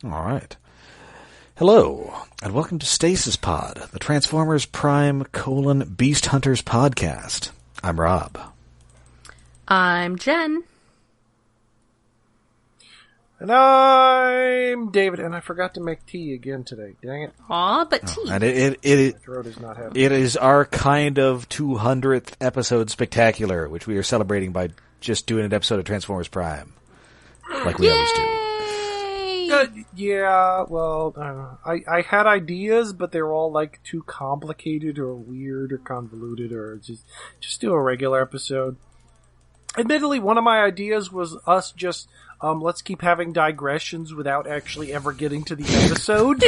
All right. Hello, and welcome to Stasis Pod, the Transformers Prime: Beast Hunters podcast. I'm Rob. I'm Jen. And I'm David, and I forgot to make tea again today. Dang it. Aw, but tea. And My throat is not happy. it is our kind of 200th episode spectacular, which we are celebrating by just doing an episode of Transformers Prime. Like we always do. Yeah, well, I had ideas, but they were all like too complicated or weird or convoluted, or just do a regular episode. Admittedly, one of my ideas was us just let's keep having digressions without actually ever getting to the episode.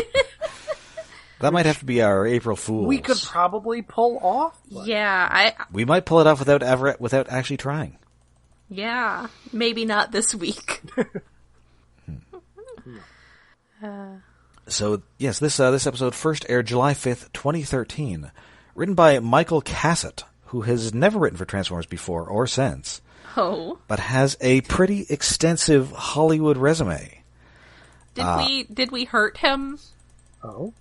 That might have to be our April Fools. We could probably pull off. Yeah, We might pull it off without actually trying. Yeah, maybe not this week. So, yes, this episode first aired July 5th, 2013. Written by Michael Cassett, who has never written for Transformers before or since. Oh. But has a pretty extensive Hollywood resume. Did we hurt him? Oh.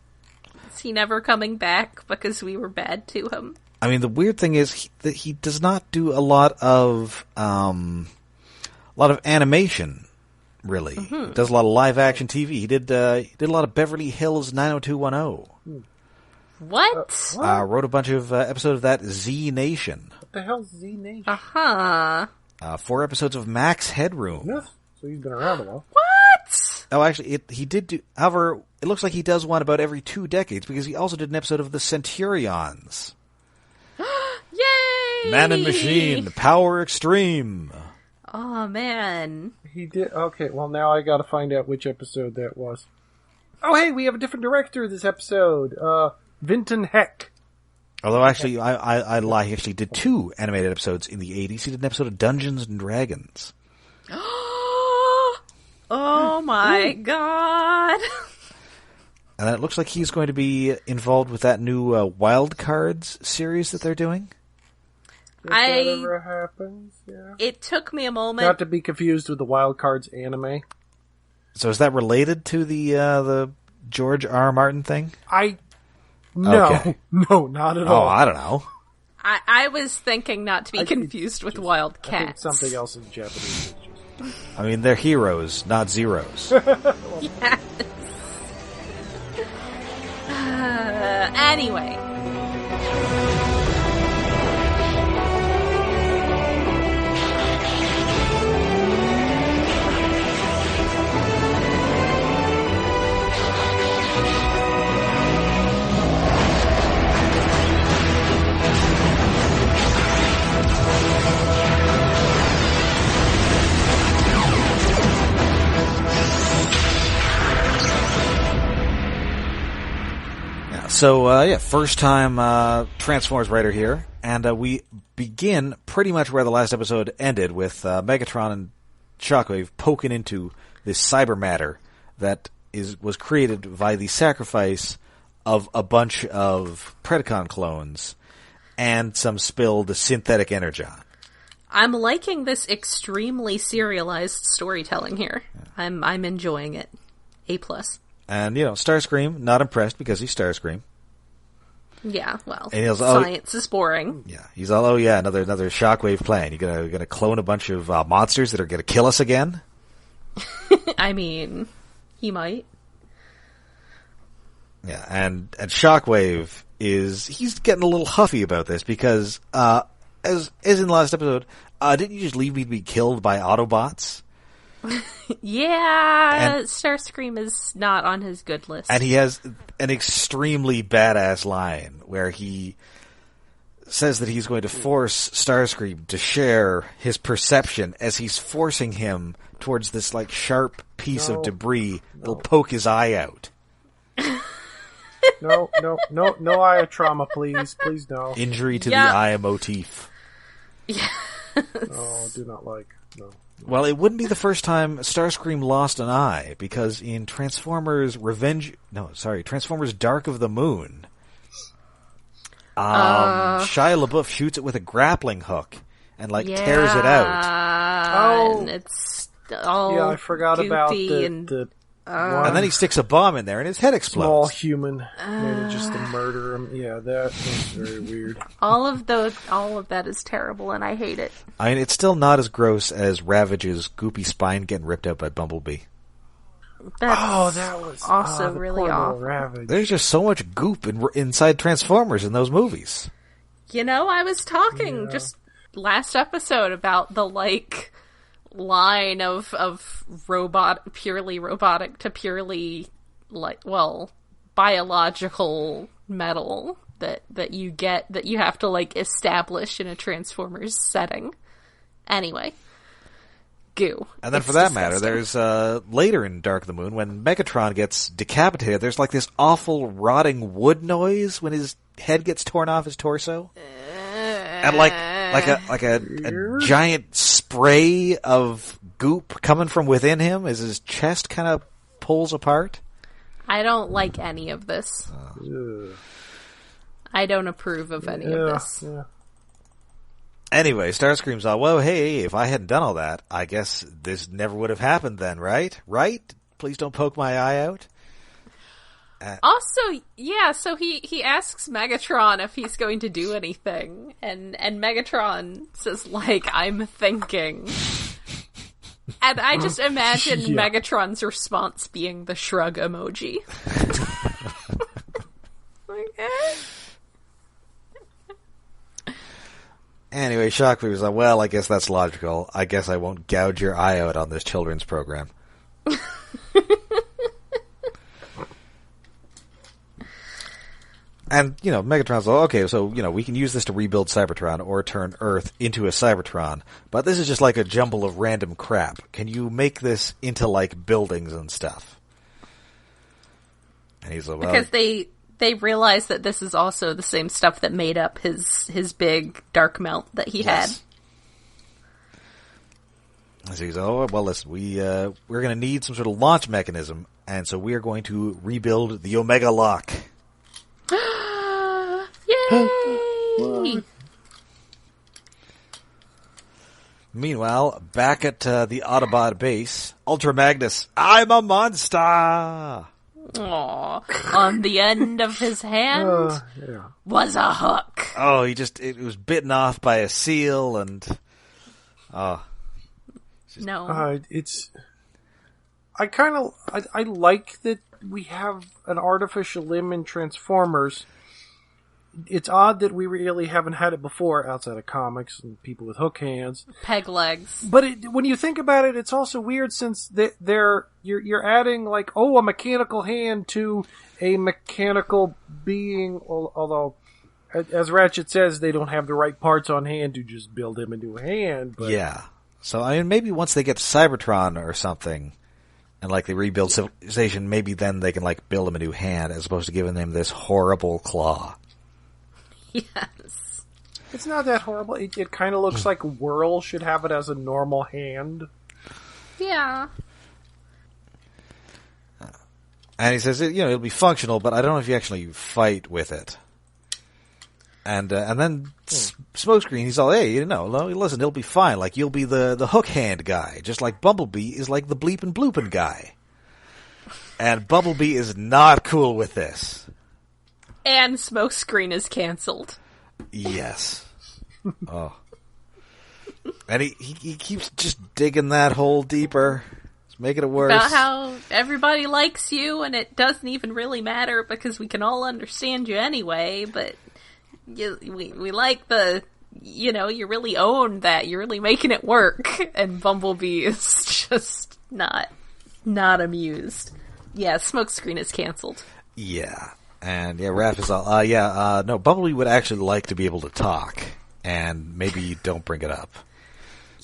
Is he never coming back because we were bad to him? I mean, the weird thing is that he does not do a lot of animation, really. Mm-hmm. He does a lot of live action TV. He did a lot of Beverly Hills 90210. What? Wrote a bunch of episodes of that Z Nation. What the hell's Z Nation? Uh-huh. 4 episodes of Max Headroom. Yes. So he's been around a while. What? Oh, actually, he did do... However, it looks like he does one about every 2 decades, because he also did an episode of the Centurions. Yay! Man and Machine, Power Extreme. Oh, man. He did. Okay, well, now I gotta find out which episode that was. Oh, hey, we have a different director this episode. Vinton Heck. Although, actually, I lie. He actually did 2 animated episodes in the 80s. He did an episode of Dungeons and Dragons. Oh, my God. And then it looks like he's going to be involved with that new Wild Cards series that they're doing. If that ever happens, yeah. It took me a moment. Not to be confused with the Wild Cards anime. So is that related to the George R. R. Martin thing? No, Okay. No, not at all. Oh, I don't know. I was thinking not to be confused with Wild I think Cats. something else in Japanese. I mean, they're heroes, not zeros. Yes. Anyway. So, first time Transformers writer here, and we begin pretty much where the last episode ended, with Megatron and Shockwave poking into this cyber matter that was created by the sacrifice of a bunch of Predacon clones and some spilled synthetic Energon. I'm liking this extremely serialized storytelling here. I'm enjoying it. A+. And, Starscream, not impressed because he's Starscream. Yeah, well, And science is boring. Yeah, he's all, another Shockwave plan. You're gonna clone a bunch of monsters that are gonna kill us again? I mean, he might. Yeah, and Shockwave he's getting a little huffy about this because, as in the last episode, didn't you just leave me to be killed by Autobots? Yeah, Starscream is not on his good list. And he has an extremely badass line where he says that he's going to force Starscream to share his perception as he's forcing him towards this sharp piece of debris that'll poke his eye out. No eye trauma, please. Please, no. Injury to the eye motif. Yes. No, do not no. Well, it wouldn't be the first time Starscream lost an eye, because in Transformers Dark of the Moon, Shia LaBeouf shoots it with a grappling hook and tears it out. Oh, and it's all I forgot about and the And then he sticks a bomb in there and his head Small explodes. human manages to murder him. Yeah, that was very weird. All of that is terrible, and I hate it. I mean, it's still not as gross as Ravage's goopy spine getting ripped out by Bumblebee. That's that was also the really poor little awful. Ravage. There's just so much goop inside Transformers in those movies. You know, I was talking just last episode about the, line of purely robotic to purely, biological metal that you get, that you have to, establish in a Transformers setting. Anyway. Goo. And then It's for that disgusting. matter, there's, later in Dark of the Moon, when Megatron gets decapitated, there's this awful rotting wood noise when his head gets torn off his torso. And like a giant spray of goop coming from within him as his chest kind of pulls apart. I don't like any of this. I don't approve of any of this. Yeah. Anyway, Starscream's all, well, hey, if I hadn't done all that, I guess this never would have happened then, right? Right? Please don't poke my eye out. Also, yeah, so he asks Megatron if he's going to do anything, and Megatron says, I'm thinking. And I just imagine Megatron's response being the shrug emoji. Anyway, Shockley was like, well, I guess that's logical. I guess I won't gouge your eye out on this children's program. And, Megatron's like, okay, so, we can use this to rebuild Cybertron or turn Earth into a Cybertron, but this is just like a jumble of random crap. Can you make this into, buildings and stuff? And he's like, well... Because they realize that this is also the same stuff that made up his big dark melt that he had. So he's, oh, well, listen, we're going to need some sort of launch mechanism, and so we are going to rebuild the Omega Lock. Yay! Meanwhile, back at the Autobot base, Ultra Magnus, I'm a monster! Aww. On the end of his hand was a hook. Oh, it was bitten off by a seal, and... No. I like that we have an artificial limb in Transformers. It's odd that we really haven't had it before outside of comics and people with hook hands. Peg legs. But when you think about it, it's also weird since you're adding a mechanical hand to a mechanical being, although as Ratchet says, they don't have the right parts on hand to just build him into a hand. But yeah. So, I mean, maybe once they get Cybertron or something, and they rebuild civilization, maybe then they can build him a new hand as opposed to giving them this horrible claw. Yes. It's not that horrible. It kind of looks like Whirl should have it as a normal hand. Yeah. And he says, it'll be functional, but I don't know if you actually fight with it. And then Smokescreen, he's all, hey, listen, it'll be fine. You'll be the hook hand guy, just like Bumblebee is the bleepin' bloopin' guy. And Bumblebee is not cool with this. And Smokescreen is cancelled. Yes. Oh. And he keeps just digging that hole deeper. It's making it worse. About how everybody likes you and it doesn't even really matter because we can all understand you anyway, but we like you really own that. You're really making it work. And Bumblebee is just not amused. Yeah, Smokescreen is cancelled. Yeah. And Raph is all, no, Bumblebee would actually like to be able to talk, and maybe you don't bring it up.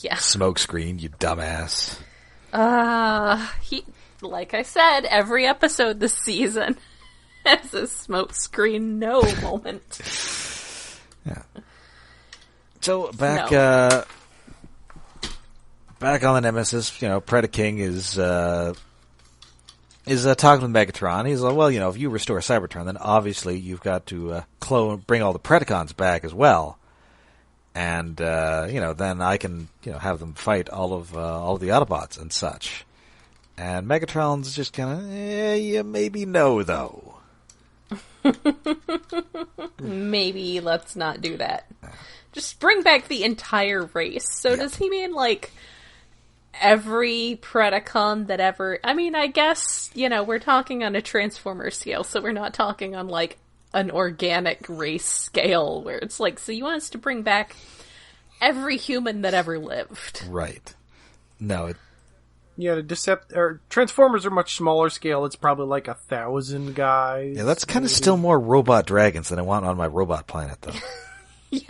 Yeah. Smokescreen, you dumbass. Like I said, every episode this season has a Smokescreen no moment. Yeah. So, back on the Nemesis, Predacons is talking with Megatron. He's like, well, if you restore Cybertron, then obviously you've got to bring all the Predacons back as well. And, then I can, have them fight all of the Autobots and such. And Megatron's just kind of, yeah, maybe no, though. Maybe let's not do that. Just bring back the entire race. So does he mean, like, every Predacon that ever... I mean, I guess, we're talking on a Transformer scale, so we're not talking on, like, an organic race scale, where it's like, so you want us to bring back every human that ever lived. Right. No, Yeah, Transformers are much smaller scale. It's probably like 1,000 guys. Yeah, that's kind of still more robot dragons than I want on my robot planet, though. Yes.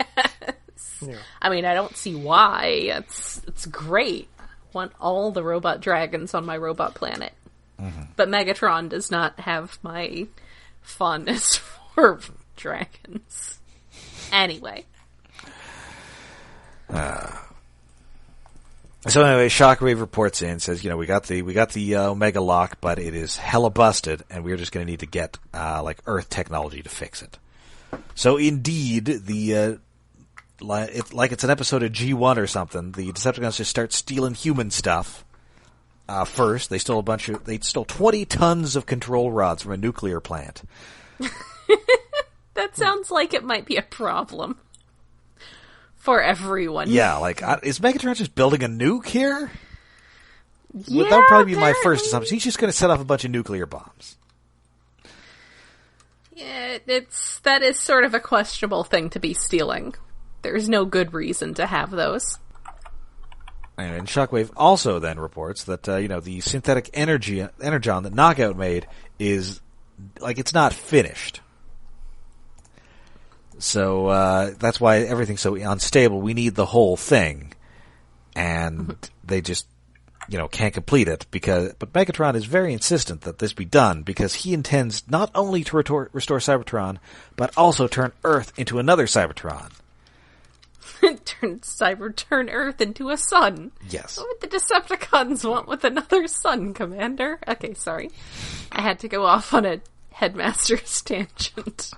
Yeah. I mean, I don't see why. It's great. I want all the robot dragons on my robot planet. Mm-hmm. But Megatron does not have my fondness for dragons. Anyway. So anyway, Shockwave reports in, says, we got the Omega Lock, but it is hella busted, and we're just going to need to get Earth technology to fix it. So indeed, it's an episode of G1 or something. The Decepticons just start stealing human stuff. First, they stole 20 tons of control rods from a nuclear plant. That sounds like it might be a problem for everyone. Yeah, is Megatron just building a nuke here? Yeah, that would probably be my first assumption. He's just going to set off a bunch of nuclear bombs. Yeah, that is sort of a questionable thing to be stealing. There's no good reason to have those. And Shockwave also then reports that, the synthetic Energon that Knockout made is, it's not finished. So, that's why everything's so unstable. We need the whole thing. And they just, can't complete it but Megatron is very insistent that this be done because he intends not only to restore Cybertron, but also turn Earth into another Cybertron. Turn Earth into a sun. Yes. What would the Decepticons want with another sun, Commander? Okay, sorry. I had to go off on a headmaster's tangent.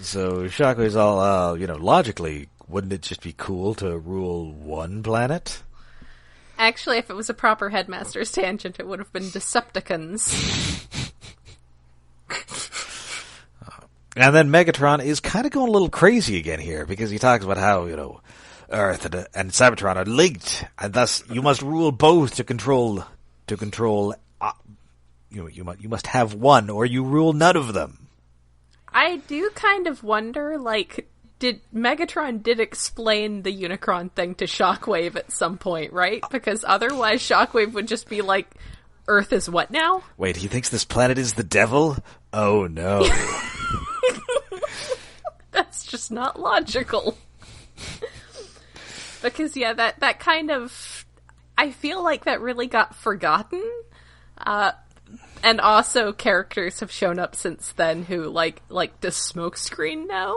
So Shockwave's all, logically, wouldn't it just be cool to rule one planet? Actually, if it was a proper headmaster's tangent, it would have been Decepticons. And then Megatron is kind of going a little crazy again here, because he talks about how, Earth and Cybertron are linked, and thus you must rule both to control, you must have one, or you rule none of them. I do kind of wonder, Megatron did explain the Unicron thing to Shockwave at some point, right? Because otherwise Shockwave would just be like, Earth is what now? Wait, he thinks this planet is the devil? Oh no. That's just not logical. Because, yeah, that kind of... I feel like that really got forgotten. And also characters have shown up since then who, does Smokescreen know?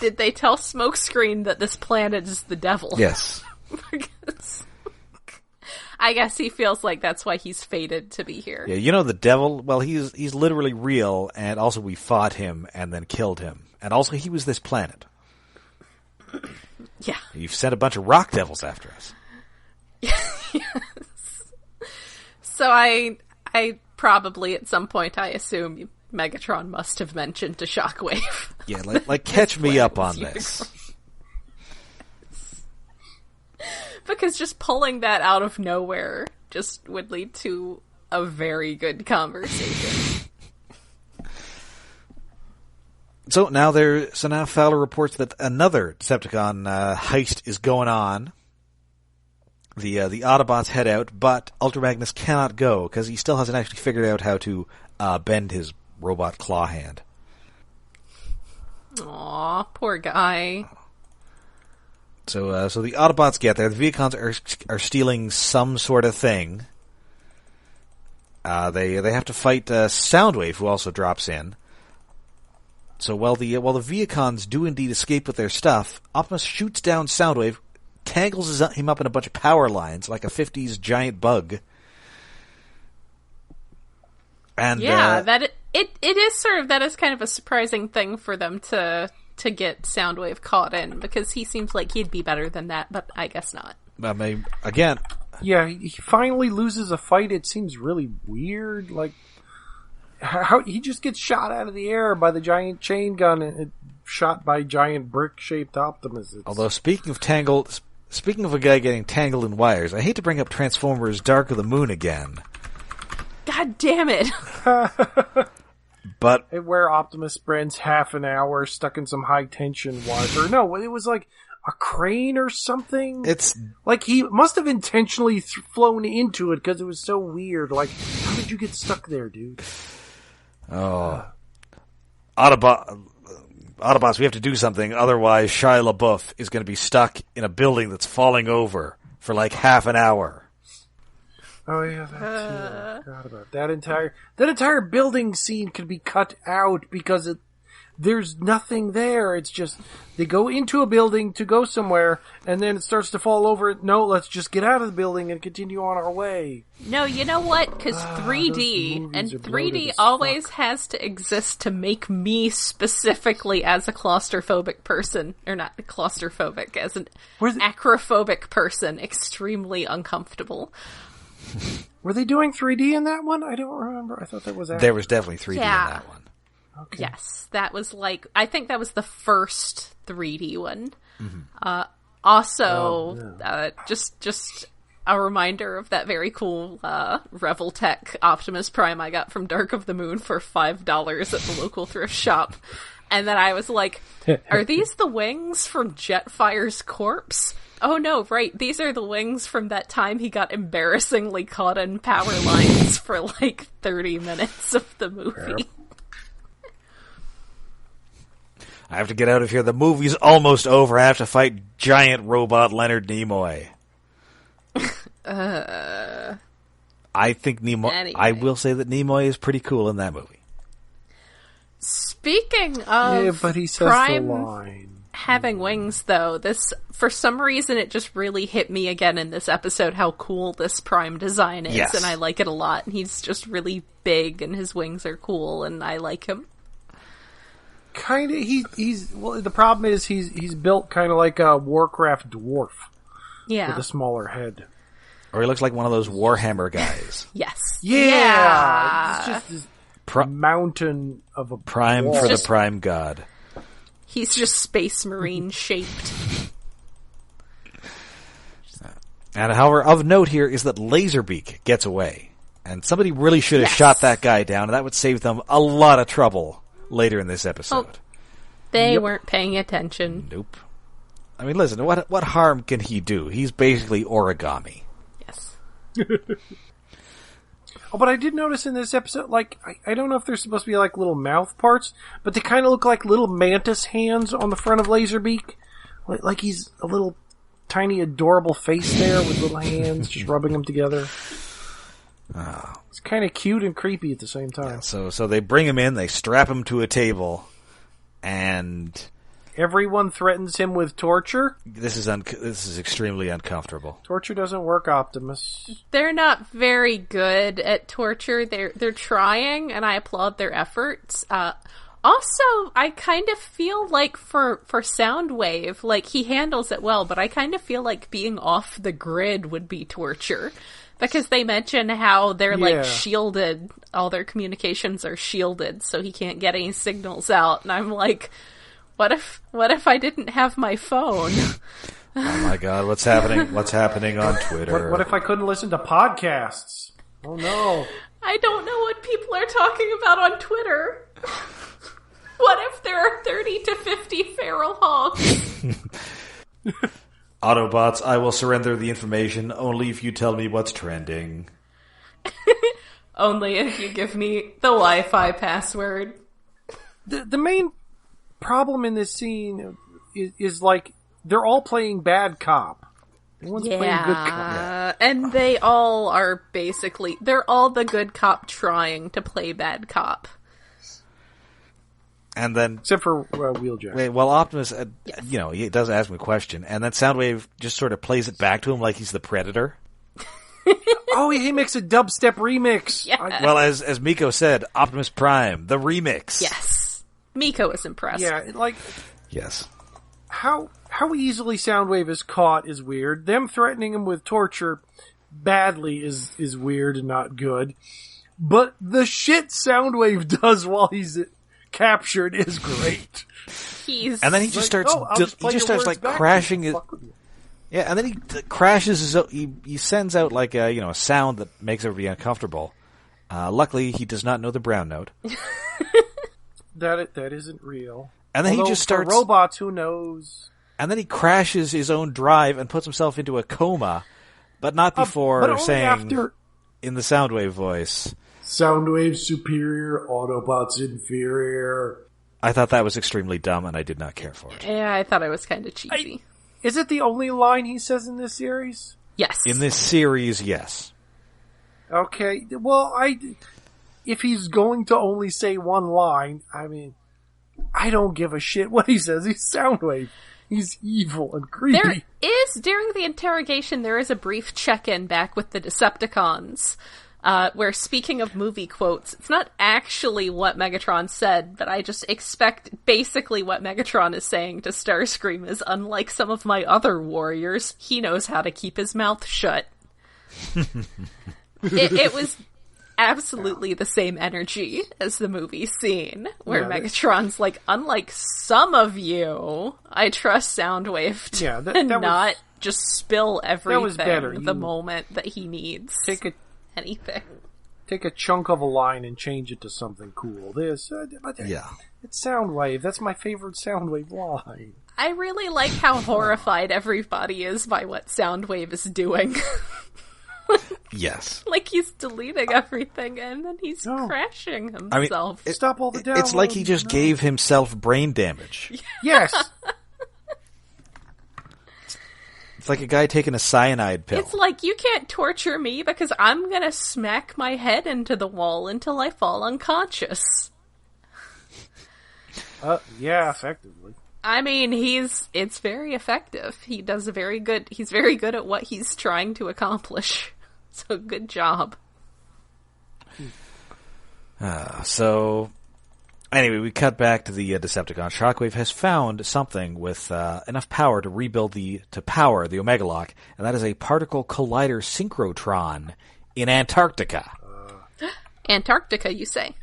Did they tell Smokescreen that this planet is the devil? Yes. Because I guess he feels like that's why he's fated to be here. Yeah, the devil, well, he's literally real, and also we fought him and then killed him. And also he was this planet. Yeah. You've sent a bunch of rock devils after us. Yes. So I probably at some point, I assume Megatron must have mentioned to Shockwave. Yeah, catch me up on this. Because just pulling that out of nowhere just would lead to a very good conversation. So now Fowler reports that another Decepticon heist is going on. The Autobots head out, but Ultra Magnus cannot go because he still hasn't actually figured out how to bend his robot claw hand. Aw, poor guy. So the Autobots get there. The Predacons are stealing some sort of thing. They have to fight Soundwave, who also drops in. So while the Predacons do indeed escape with their stuff, Optimus shoots down Soundwave, tangles him up in a bunch of power lines like a 50s giant bug. And it is sort of, that is kind of a surprising thing for them to get Soundwave caught in, because he seems like he'd be better than that, but I guess not. I mean, again, Yeah, he finally loses a fight. It seems really weird. Like, how he just gets shot out of the air by the giant chain gun and shot by giant brick-shaped Optimus. Although, speaking of a guy getting tangled in wires, I hate to bring up Transformers Dark of the Moon again. God damn it. But where Optimus spends half an hour stuck in some high-tension wire. Or no, it was like a crane or something. It's like he must have intentionally flown into it because it was so weird. Like, how did you get stuck there, dude? Oh, Autobots, we have to do something. Otherwise, Shia LaBeouf is going to be stuck in a building that's falling over for like half an hour. Oh yeah, that too. I forgot about that entire building scene could be cut out because there's nothing there. It's just they go into a building to go somewhere, and then it starts to fall over. No, let's just get out of the building and continue on our way. No, you know what? Because 3D, and 3D always has to exist to make me specifically as a claustrophobic person, or not claustrophobic, as an acrophobic person, extremely uncomfortable. Were they doing 3D in that one? I don't remember. I thought that was There was definitely 3D in that one. Okay. Yes, that was I think that was the first 3D one. Mm-hmm. Just a reminder of that very cool Reveltech Optimus Prime I got from Dark of the Moon for $5 at the local thrift shop. And then I was like, are these the wings from Jetfire's corpse? Oh no, right, these are the wings from that time he got embarrassingly caught in power lines for like 30 minutes of the movie. I have to get out of here. The movie's almost over. I have to fight giant robot Leonard Nimoy. I think Nimoy... Anyway. I will say that Nimoy is pretty cool in that movie. Speaking of but he says Prime the line. Having wings, though, for some reason, it just really hit me again in this episode how cool this Prime design is, yes. And I like it a lot. And he's just really big, and his wings are cool, and I like him. Kind of, well, the problem is he's built kind of like a Warcraft dwarf. Yeah. With a smaller head. Or he looks like one of those Warhammer guys. Yes. Yeah! It's just this mountain of a Prime wall. for the Prime God. He's just Space Marine shaped. And however, of note here is that Laserbeak gets away. And somebody really should have shot that guy down, and that would save them a lot of trouble later in this episode. Oh, they weren't paying attention. Nope. I mean, listen, what harm can he do? He's basically origami. Yes. Oh, but I did notice in this episode, like, I don't know if they're supposed to be like little mouth parts, but they kind of look like little mantis hands on the front of Laserbeak. Like he's a little tiny adorable face there with little hands just rubbing them together. It's kind of cute and creepy at the same time. Yeah, so they bring him in, they strap him to a table, and everyone threatens him with torture. This is extremely uncomfortable. Torture doesn't work, Optimus. They're not very good at torture. They're trying, and I applaud their efforts. Also, I kind of feel like for Soundwave, like he handles it well, but I kind of feel like being off the grid would be torture. Because they mention how they're like shielded, all their communications are shielded, so he can't get any signals out. And I'm like, what if I didn't have my phone? Oh my god, what's happening? What's happening on Twitter? What if I couldn't listen to podcasts? Oh no. I don't know what people are talking about on Twitter. What if there are 30 to 50 feral hogs? Autobots, I will surrender the information only if you tell me what's trending. Only if you give me the Wi-Fi password. The main problem in this scene is like they're all playing bad cop. No one's playing good cop. Yeah, and they all are basically they're all the good cop trying to play bad cop. And then, except for Wheeljack. Wait, well, Optimus, he does ask me a question, and then Soundwave just sort of plays it back to him like he's the Predator. Oh, he makes a dubstep remix. Yeah. Well, as Miko said, Optimus Prime, the remix. Yes, Miko is impressed. Yeah, like yes. How easily Soundwave is caught is weird. Them threatening him with torture, badly is weird and not good. But the shit Soundwave does while he's captured is great. And then he just starts like crashing it. Yeah, and then he crashes he sends out like a sound that makes everybody uncomfortable. Luckily, he does not know the brown note. That isn't real. And then he just starts for robots. Who knows? And then he crashes his own drive and puts himself into a coma, but not before saying in the Soundwave voice, "Soundwave superior, Autobots inferior." I thought that was extremely dumb, and I did not care for it. Yeah, I thought it was kind of cheesy. Is it the only line he says in this series? Yes. In this series, yes. Okay, well, if he's going to only say one line, I mean, I don't give a shit what he says. He's Soundwave. He's evil and creepy. During the interrogation, there is a brief check-in back with the Decepticons, where, speaking of movie quotes, it's not actually what Megatron said, but I just expect basically what Megatron is saying to Starscream is, unlike some of my other warriors, he knows how to keep his mouth shut. It was absolutely the same energy as the movie scene, where Megatron's like, unlike some of you, I trust Soundwave to not just spill everything the moment that he needs anything. Take a chunk of a line and change it to something cool. It's Soundwave. That's my favorite Soundwave line. I really like how horrified everybody is by what Soundwave is doing. Yes. Like he's deleting everything and then he's crashing himself. I mean, stop all the downloads. It's like he just gave himself brain damage. Yes. It's like a guy taking a cyanide pill. It's like, you can't torture me because I'm gonna smack my head into the wall until I fall unconscious. Yeah, effectively. I mean, it's very effective. He's very good at what he's trying to accomplish. So good job. So, anyway, we cut back to the Decepticon. Shockwave has found something with enough power to power the Omega Lock, and that is a particle collider synchrotron in Antarctica. Antarctica, you say?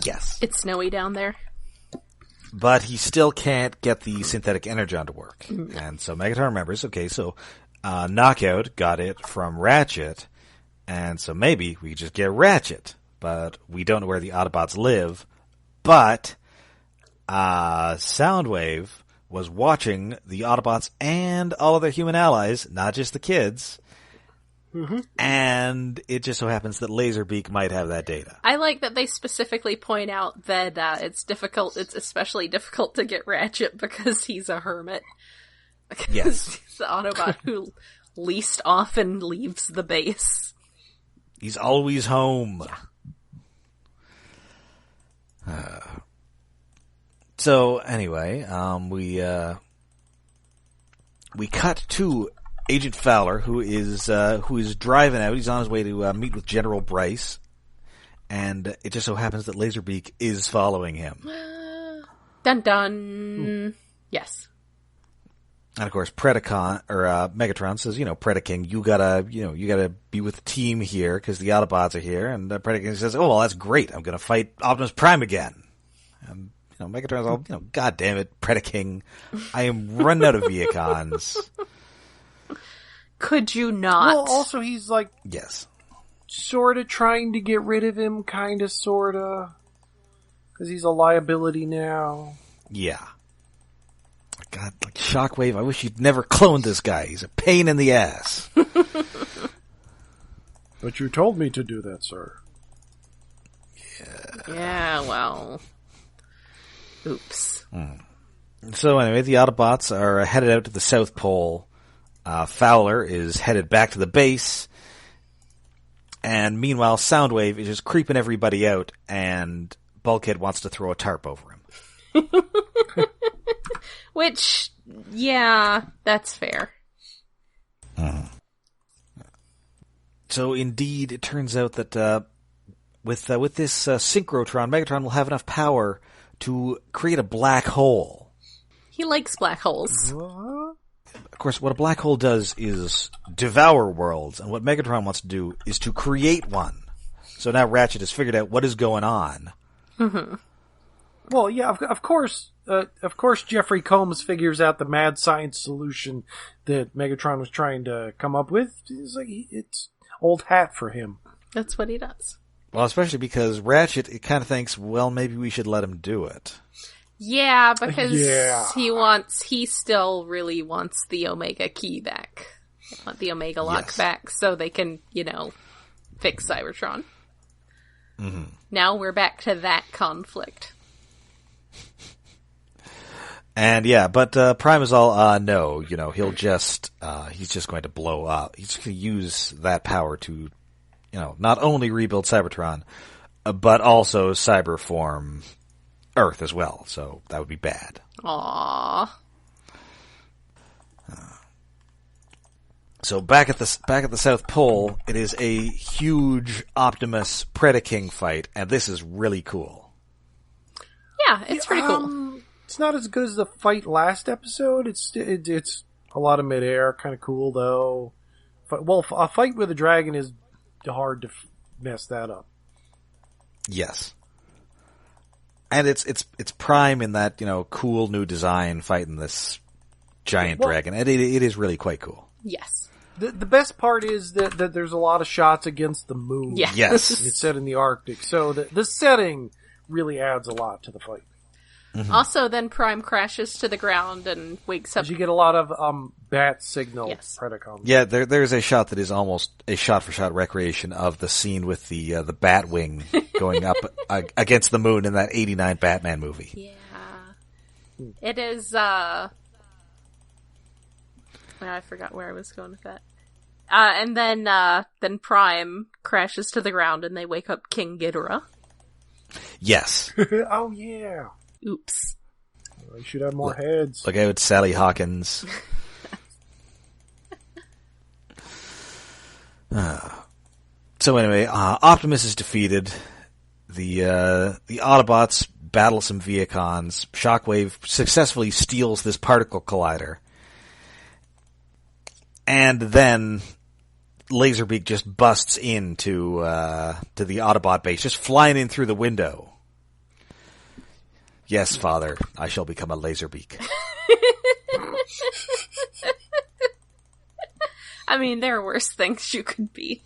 Yes. It's snowy down there. But he still can't get the synthetic Energon to work. And so Megatron remembers, okay, so Knockout got it from Ratchet, and so maybe we just get Ratchet. But we don't know where the Autobots live. But Soundwave was watching the Autobots and all of their human allies, not just the kids. Mm-hmm. And it just so happens that Laserbeak might have that data. I like that they specifically point out that it's especially difficult to get Ratchet because he's a hermit. Because yes. He's the Autobot who least often leaves the base. He's always home. Yeah. So anyway, we cut to Agent Fowler, who is driving out. He's on his way to meet with General Bryce, and it just so happens that Laserbeak is following him. Dun dun. Yes. And of course, Megatron says, Predaking, you gotta be with the team here because the Autobots are here. And Predaking says, oh well, that's great. I'm gonna fight Optimus Prime again. And Megatron's all, God damn it, Predaking, I am running out of Vehicons. Could you not? Well, also he's like, yes, sort of trying to get rid of him, kind of, sort of, because he's a liability now. Yeah. God, like Shockwave, I wish you'd never cloned this guy. He's a pain in the ass. But you told me to do that, sir. Yeah, well. Oops. So anyway, the Autobots are headed out to the South Pole. Fowler is headed back to the base. And meanwhile, Soundwave is just creeping everybody out, and Bulkhead wants to throw a tarp over him. Which, yeah, that's fair. So indeed, it turns out that with this synchrotron, Megatron will have enough power to create a black hole. He likes black holes. What? of course, what a black hole does is devour worlds, and what Megatron wants to do is to create one. So now Ratchet has figured out what is going on. Mm-hmm. Well, yeah, of course, Jeffrey Combs figures out the mad science solution that Megatron was trying to come up with. It's old hat for him. That's what he does. Well, especially because Ratchet, it kind of thinks, well, maybe we should let him do it. Yeah, because he still really wants the Omega key back. They want the Omega lock back so they can, fix Cybertron. Mm-hmm. Now we're back to that conflict. And but Prime is all, no, he'll just, he's just going to blow up. He's going to use that power to, not only rebuild Cybertron, but also cyberform Earth as well. So that would be bad. Aww. So back at the South Pole, it is a huge Optimus Predacon fight, and this is really cool. Yeah, it's pretty cool. It's not as good as the fight last episode. It's a lot of midair, kind of cool though. Well, a fight with a dragon is hard to mess that up. Yes, and it's Prime in that cool new design fighting this giant dragon, and it is really quite cool. Yes. The best part is that there's a lot of shots against the moon. Yeah. Yes. It's set in the Arctic, so the setting really adds a lot to the fight. Mm-hmm. Also, then Prime crashes to the ground and wakes up. You get a lot of bat signal Predacons. Yeah, there's a shot that is almost a shot-for-shot recreation of the scene with the bat wing going up against the moon in that '89 Batman movie. Yeah. It is, I forgot where I was going with that. And then Prime crashes to the ground and they wake up King Ghidorah. Yes. Oh, yeah. Oops. They should have more heads. Look out, Sally Hawkins. So anyway, Optimus is defeated. The Autobots battle some Viacons. Shockwave successfully steals this particle collider. And then Laserbeak just busts into to the Autobot base, just flying in through the window. Yes, Father, I shall become a Laserbeak. I mean, there are worse things you could be.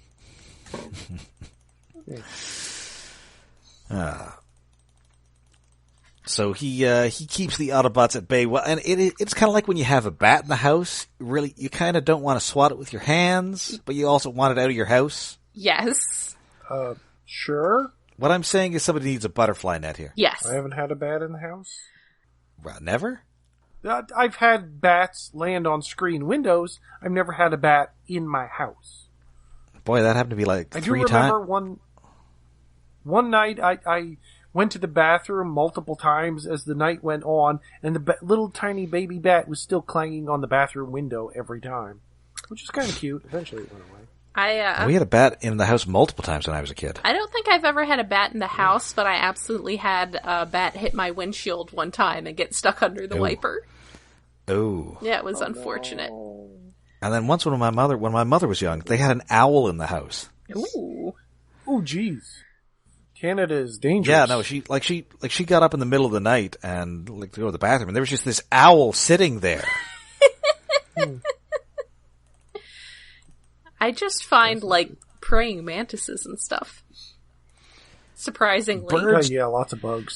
So he keeps the Autobots at bay. Well, and it's kind of like when you have a bat in the house. Really, you kind of don't want to swat it with your hands, but you also want it out of your house. Yes. Sure. What I'm saying is somebody needs a butterfly net here. Yes. I haven't had a bat in the house. Well, never? I've had bats land on screen windows. I've never had a bat in my house. Boy, that happened to be like 3 times. I do remember one night I went to the bathroom multiple times as the night went on, and the little tiny baby bat was still clanging on the bathroom window every time, which is kind of cute. Eventually it went away. We had a bat in the house multiple times when I was a kid. I don't think I've ever had a bat in the house, but I absolutely had a bat hit my windshield one time and get stuck under the wiper. Oh. Yeah, it was unfortunate. No. And then once when my mother was young, they had an owl in the house. Ooh. Oh, jeez. Canada is dangerous. Yeah, no, she got up in the middle of the night and to go to the bathroom, and there was just this owl sitting there. I just find, praying mantises and stuff. Surprisingly. Birds, yeah, lots of bugs.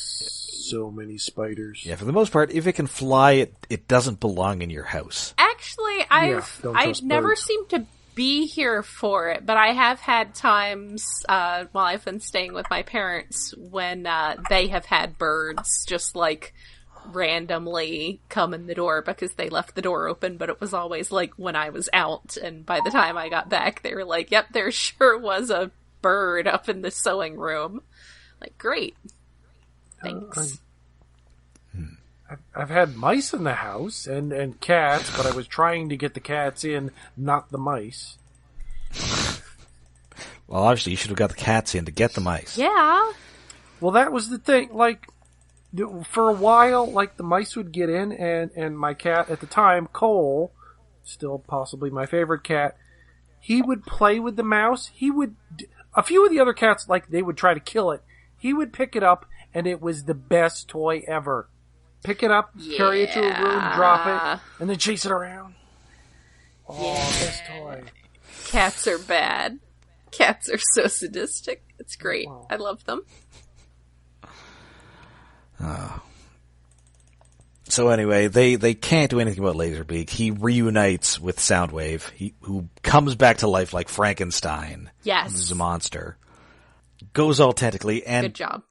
So many spiders. Yeah, for the most part, if it can fly, it doesn't belong in your house. Actually, I've never seemed to be here for it, but I have had times while I've been staying with my parents when they have had birds just randomly come in the door because they left the door open, but it was always when I was out, and by the time I got back they were like, yep, there sure was a bird up in the sewing room. Great. Thanks. I've had mice in the house and cats, but I was trying to get the cats in, not the mice. Well, obviously you should have got the cats in to get the mice. Yeah. Well, that was the thing. For a while, the mice would get in, and my cat at the time, Cole, still possibly my favorite cat. He would play with the mouse. A few of the other cats, like, they would try to kill it. He would pick it up, and it was the best toy ever. Pick it up, carry it to a room, drop it, and then chase it around. Oh, best toy. Cats are bad. Cats are so sadistic. It's great. Wow. I love them. So anyway, they can't do anything about Laserbeak. He reunites with Soundwave, who comes back to life like Frankenstein. Yes. He's a monster. Goes all tentacly and... Good job.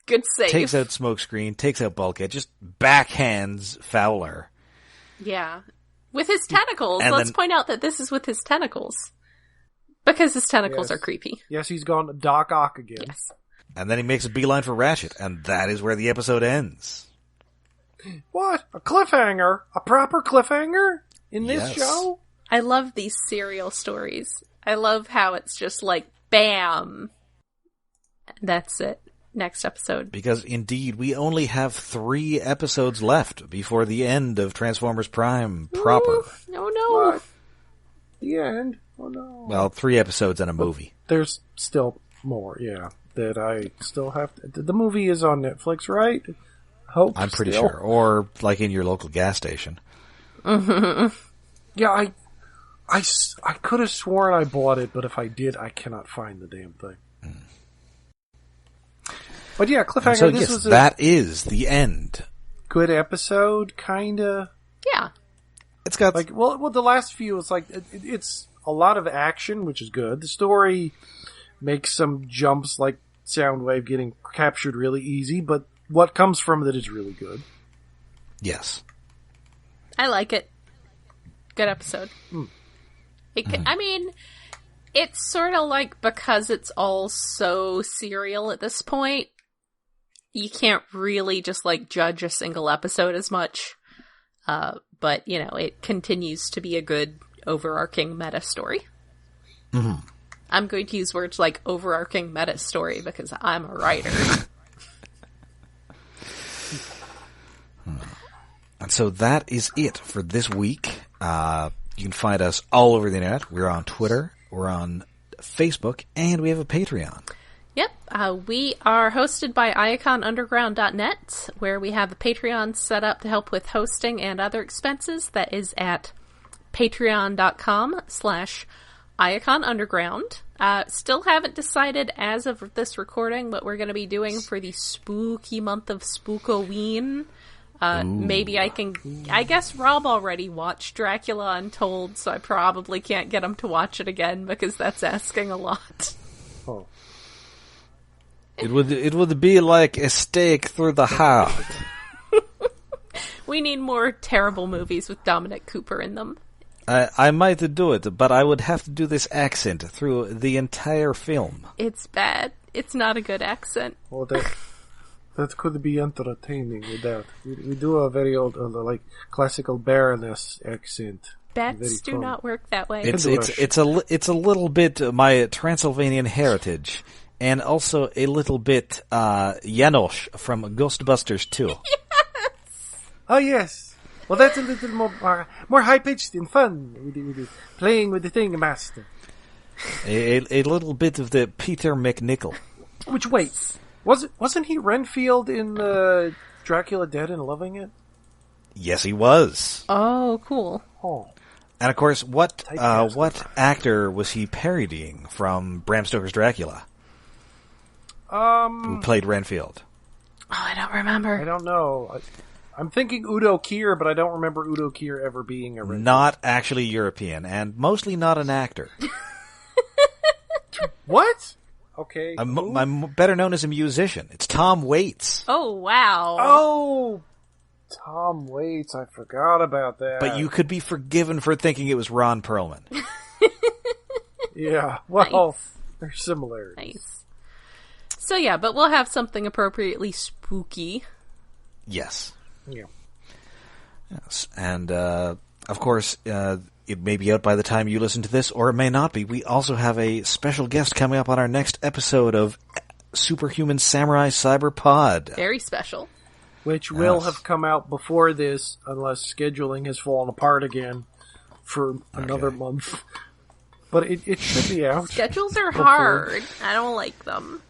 Good save. Takes out Smokescreen, takes out Bulkhead, just backhands Fowler. Yeah. With his tentacles. And Let's point out that this is with his tentacles. Because his tentacles are creepy. Yes, he's gone Doc Ock again. Yes. And then he makes a beeline for Ratchet, and that is where the episode ends. What? A cliffhanger? A proper cliffhanger? In this show? I love these serial stories. I love how it's just like, bam! That's it. Next episode. Because indeed, we only have 3 episodes left before the end of Transformers Prime proper. Oof, no. What? The end? Oh no. Well, 3 episodes and a movie. There's still more, that I still have to... The movie is on Netflix, right? Hope I'm pretty sure. Or, like, in your local gas station. Mm-hmm. Yeah, I could have sworn I bought it, but if I did, I cannot find the damn thing. But yeah, cliffhanger. So, this was that is the end. Good episode, kinda. Yeah. It's got like well, the last few is like it's a lot of action, which is good. The story makes some jumps, like Soundwave getting captured really easy, but what comes from it is really good. Yes. I like it. Good episode. I mean, it's sort of like, because it's all so serial at this point, you can't really just, like, judge a single episode as much. But, it continues to be a good overarching meta story. Mm-hmm. I'm going to use words like overarching meta story because I'm a writer. And so that is it for this week. You can find us all over the internet. We're on Twitter, we're on Facebook, and we have a Patreon. Yep. We are hosted by iaconunderground.net, where we have a Patreon set up to help with hosting and other expenses. That is at patreon.com/iaconunderground. Still haven't decided as of this recording what we're going to be doing for the spooky month of Spookoween. Maybe I guess Rob already watched Dracula Untold, so I probably can't get him to watch it again because that's asking a lot. Oh. It would be like a stake through the heart. We need more terrible movies with Dominic Cooper in them. I might do it, but I would have to do this accent through the entire film. It's bad. It's not a good accent. Well, that could be entertaining with that. We do a very old, like, classical Baroness accent. Bats do not work that way. It's a little bit my Transylvanian heritage. And also a little bit Janosch from Ghostbusters 2. Yes! Oh, yes. Well, that's a little more high-pitched and fun. With playing with the thing, master. A little bit of the Peter McNichol. Which, wait, wasn't he Renfield in Dracula Dead and Loving It? Yes, he was. Oh, cool. Oh. And of course, what actor was he parodying from Bram Stoker's Dracula? Who played Renfield? Oh, I don't remember. I don't know. I'm thinking Udo Kier, but I don't remember Udo Kier ever being a Renfield. Not actually European, and mostly not an actor. What? Okay. I'm better known as a musician. It's Tom Waits. Oh, wow. Oh, Tom Waits. I forgot about that. But you could be forgiven for thinking it was Ron Perlman. Yeah. Well, nice. There's similarities. Nice. So yeah, but we'll have something appropriately spooky. Yes. Yeah. Yes. And, of course, it may be out by the time you listen to this, or it may not be. We also have a special guest coming up on our next episode of Superhuman Samurai Cyber Pod. Very special. Which will have come out before this, unless scheduling has fallen apart again. for another month. But it should be out. Schedules are hard. I don't like them.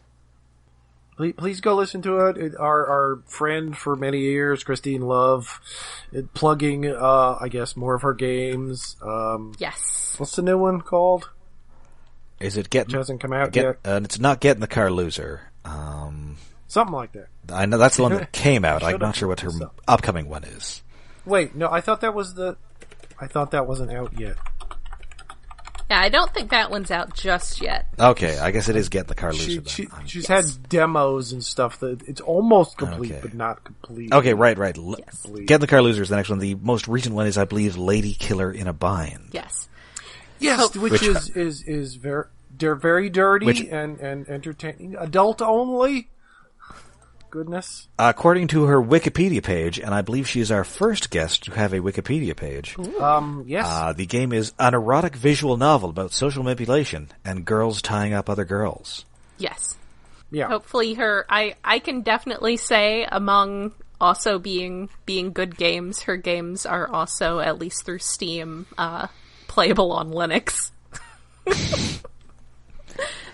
Please go listen to it. Our friend for many years, Christine Love, plugging, I guess, more of her games. Yes. What's the new one called? Is it Getting... Which hasn't come out yet. It's not Get in the Car Loser. Something like that. I know that's the one that came out. I'm not sure what her upcoming one is. Wait, no, I thought that wasn't out yet. Yeah, I don't think that one's out just yet. Okay, I guess it is Get in the Car Loser. She's had demos and stuff that it's almost complete, but not complete. Okay, right. Yes. Get in the Car Loser is the next one. The most recent one is, I believe, Lady Killer in a Bind. Yes. Yes, which is very, they're very dirty and entertaining. Adult only. Goodness. According to her Wikipedia page, and I believe she is our first guest to have a Wikipedia page. Yes. The game is an erotic visual novel about social manipulation and girls tying up other girls. Yes. Yeah. Hopefully I can definitely say among also being good games, her games are also, at least through Steam, playable on Linux.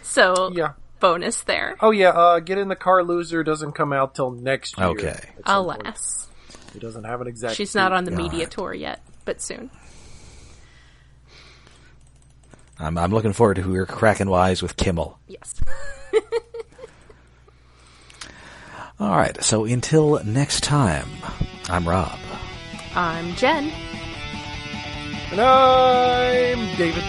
So, yeah. Bonus there. Oh yeah, Get in the Car Loser doesn't come out till next year. Okay. Alas. It doesn't have an exact She's not on the media tour yet, but soon. I'm looking forward to her cracking wise with Kimmel. Yes. All right, so until next time, I'm Rob. I'm Jen. And I'm David.